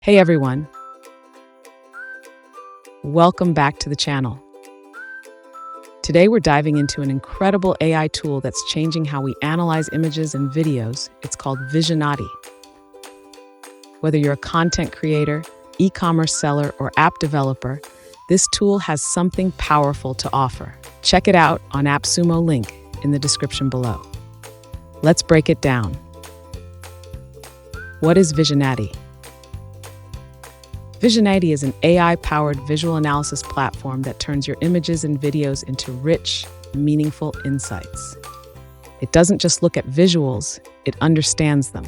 Hey everyone, welcome back to the channel. Today we're diving into an incredible AI tool that's changing how we analyze images and videos. It's called Visionati. Whether you're a content creator, e-commerce seller, or app developer, this tool has something powerful to offer. Check it out on AppSumo link in the description below. Let's break it down. What is Visionati? Visionati is an AI-powered visual analysis platform that turns your images and videos into rich, meaningful insights. It doesn't just look at visuals, it understands them.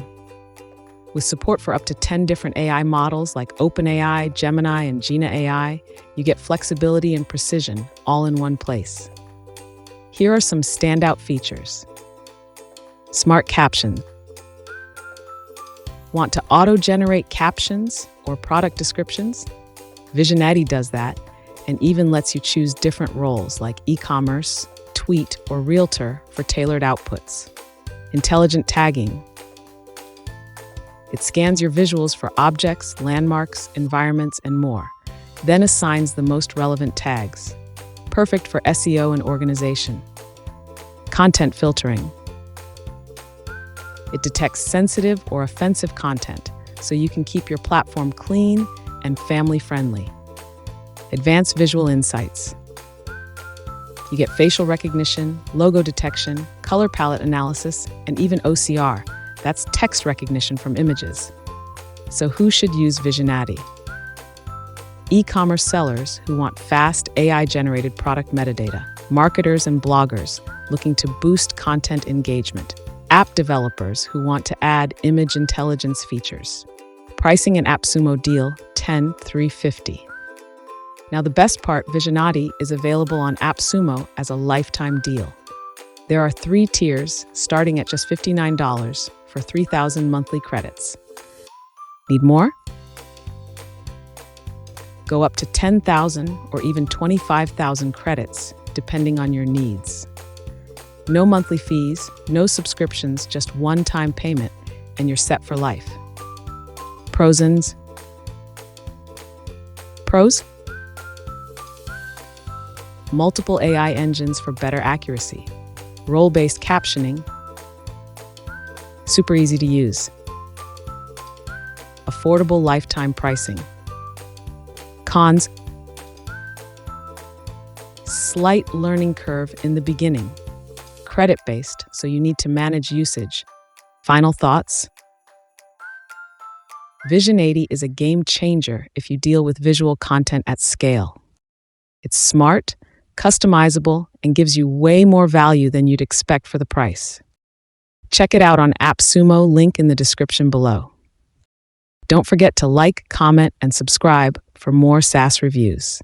With support for up to 10 different AI models like OpenAI, Gemini, and Gina AI, you get flexibility and precision all in one place. Here are some standout features. Smart Captions. Want to auto-generate captions or product descriptions? Visionati does that and even lets you choose different roles like e-commerce, tweet, or realtor for tailored outputs. Intelligent tagging. It scans your visuals for objects, landmarks, environments, and more, then assigns the most relevant tags. Perfect for SEO and organization. Content filtering. It detects sensitive or offensive content, so you can keep your platform clean and family-friendly. Advanced visual insights. You get facial recognition, logo detection, color palette analysis, and even OCR. That's text recognition from images. So who should use Visionati? E-commerce sellers who want fast AI-generated product metadata. Marketers and bloggers looking to boost content engagement. App developers who want to add image intelligence features. Pricing and AppSumo deal, $10,350. Now the best part, Visionati is available on AppSumo as a lifetime deal. There are 3 tiers, starting at just $59 for 3,000 monthly credits. Need more? Go up to 10,000 or even 25,000 credits, depending on your needs. No monthly fees, no subscriptions, just one-time payment, and you're set for life. Pros? Multiple AI engines for better accuracy. Role-based captioning. Super easy to use. Affordable lifetime pricing. Cons? Slight learning curve in the beginning. Credit-based, so you need to manage usage. Final thoughts? Visionati is a game changer if you deal with visual content at scale. It's smart, customizable, and gives you way more value than you'd expect for the price. Check it out on AppSumo, link in the description below. Don't forget to like, comment, and subscribe for more SaaS reviews.